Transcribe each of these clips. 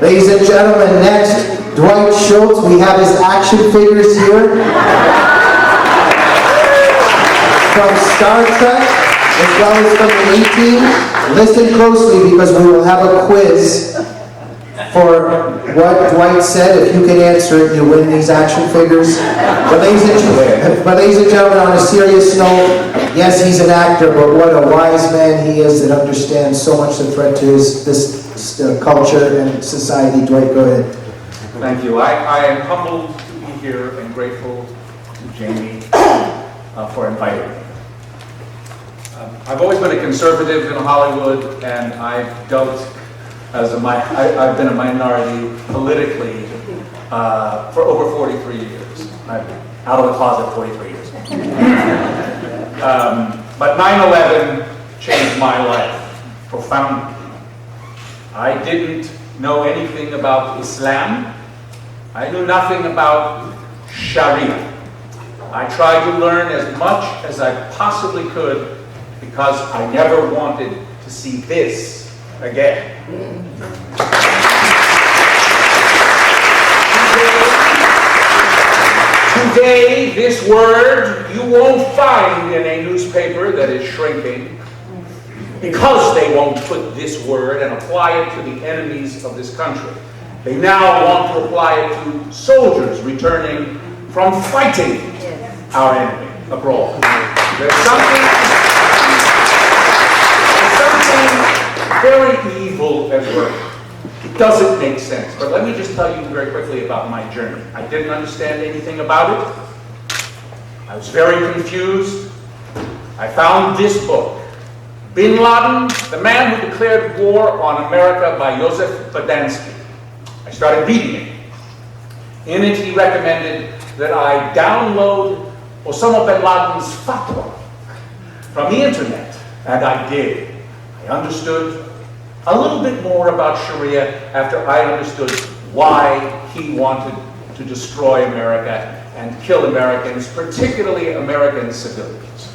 Ladies and gentlemen, next, Dwight Schultz. We have his action figures here from Star Trek, as well as from the A-Team. Listen closely because we will have a quiz for what Dwight said. If you can answer it, you win these action figures. But ladies and gentlemen, on a serious note, yes, he's an actor, but what a wise man he is that understands so much the threat to this culture and society. Dwight, go ahead. Thank you. I am humbled to be here and grateful to Jamie for inviting me. I've always been a conservative in Hollywood, and I've dealt as I've been a minority politically for over 43 years. I've been out of the closet 43 years. But 9/11 changed my life profoundly. I didn't know anything about Islam. I knew nothing about Sharia. I tried to learn as much as I possibly could because I never wanted to see this again. Today, this word you won't find in a newspaper that is shrinking, because they won't put this word and apply it to the enemies of this country. They now want to apply it to soldiers returning from fighting our enemy abroad. There's something very evil at work. It doesn't make sense. But let me just tell you very quickly about my journey. I didn't understand anything about it. I was very confused. I found this book, Bin Laden, the Man Who Declared War on America by Joseph Bodansky. I started reading it. In it, he recommended that I download Osama bin Laden's fatwa from the internet, and I did. I understood a little bit more about Sharia after I understood why he wanted to destroy America and kill Americans, particularly American civilians.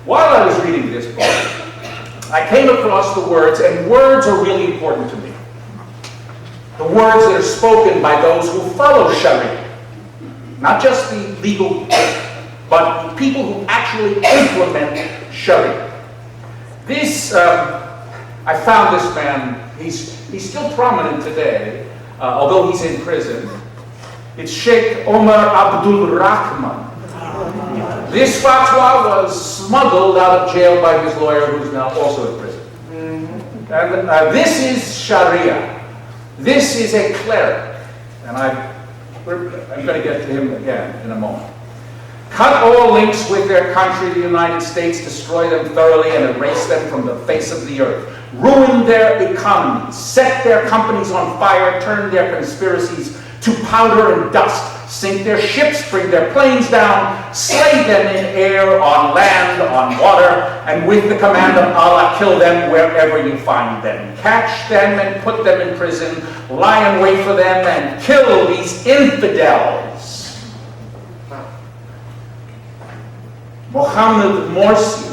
While I was reading this book, I came across the words, and words are really important to me. The words that are spoken by those who follow Sharia. Not just the legal, but people who actually implement Sharia. This, I found this man, he's still prominent today, although he's in prison. It's Sheikh Omar Abdul Rahman. This fatwa was smuggled out of jail by his lawyer, who's now also in prison. And this is Sharia. This is a cleric. And I'm going to get to him again in a moment. Cut all links with their country, the United States, destroy them thoroughly and erase them from the face of the earth. Ruin their economies, set their companies on fire, turn their conspiracies to powder and dust, sink their ships, bring their planes down, slay them in air, on land, on water, and with the command of Allah, kill them wherever you find them. Catch them and put them in prison, lie in wait for them, and kill these infidels. Mohammed Morsi,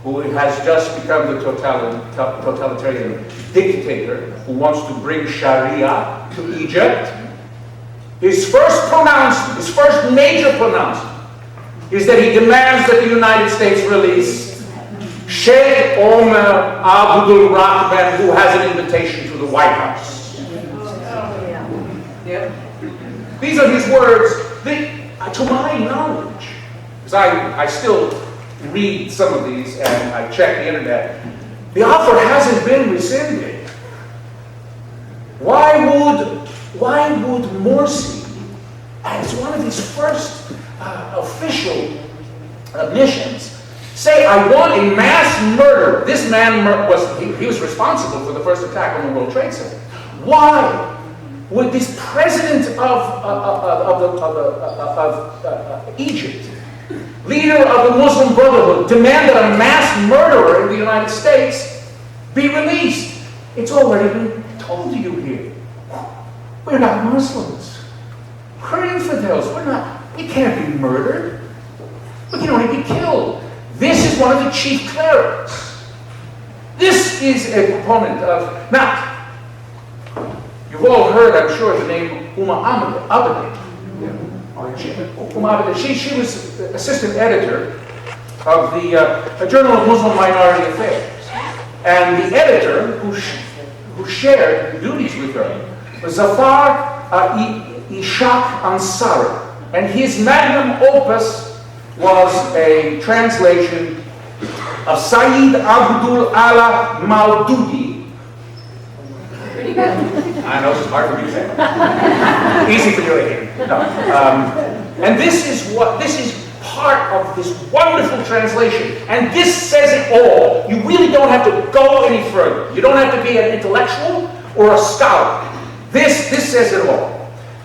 who has just become the totalitarian dictator who wants to bring Sharia to Egypt, his first major pronouncement is that he demands that the United States release Sheikh Omar Abdul Rahman, who has an invitation to the White House. These are his words. To my knowledge, because I still read some of these and I check the internet, the offer hasn't been rescinded. Why would Morsi, as one of his first official missions, say, I want a mass murder? This man he was responsible for the first attack on the World Trade Center. Why would this president of Egypt, leader of the Muslim Brotherhood, demand that a mass murderer in the United States be released? It's already been told to you here. We're not Muslims. We're infidels. We can't be murdered. We can only be killed. This is one of the chief clerics. This is a proponent of, now, you You've all heard, I'm sure, the name Abedin. She was assistant editor of the Journal of Muslim Minority Affairs. And the editor who shared duties with her was Zafar Ishaq Ansari. And his magnum opus was a translation of Sayyid Abdul Allah Maududi. I know it's hard for me to say. Easy for you to hear. No. And this is part of this wonderful translation. And this says it all. You really don't have to go any further. You don't have to be an intellectual or a scholar. This says it all.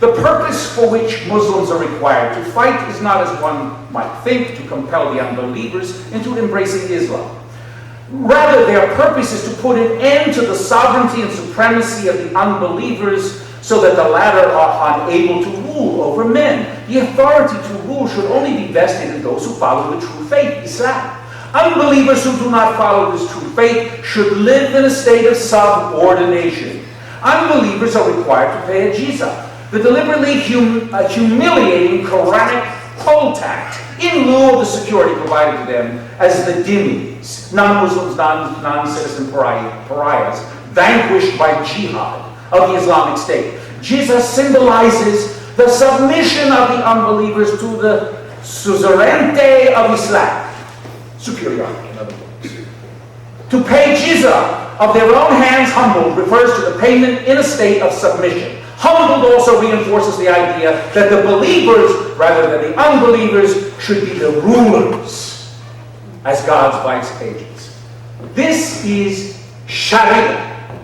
The purpose for which Muslims are required to fight is not, as one might think, to compel the unbelievers into embracing Islam. Rather, their purpose is to put an end to the sovereignty and supremacy of the unbelievers so that the latter are unable to rule over men. The authority to rule should only be vested in those who follow the true faith, Islam. Unbelievers who do not follow this true faith should live in a state of subordination. Unbelievers are required to pay a jizya, the deliberately humiliating Quranic poll tax, in lieu of the security provided to them as the dhimmis, non-Muslims, non-citizen pariahs, vanquished by jihad of the Islamic State. Jizya symbolizes the submission of the unbelievers to the suzerainty of Islam, superiority, in other words. To pay jizya of their own hands humbled refers to the payment in a state of submission. Humbled also reinforces the idea that the believers, rather than the unbelievers, should be the rulers as God's vice agents. This is Sharia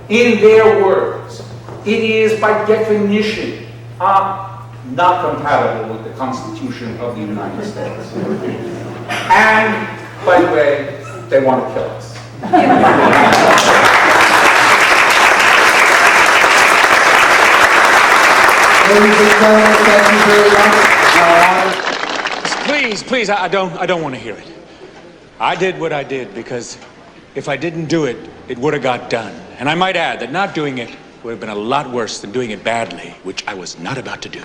in their words. It is by definition not compatible with the Constitution of the United States. And, by the way, they want to kill us. Ladies and gentlemen, thank you very much. Please, I don't want to hear it. I did what I did because if I didn't do it, it would have got done. And I might add that not doing it would have been a lot worse than doing it badly, which I was not about to do.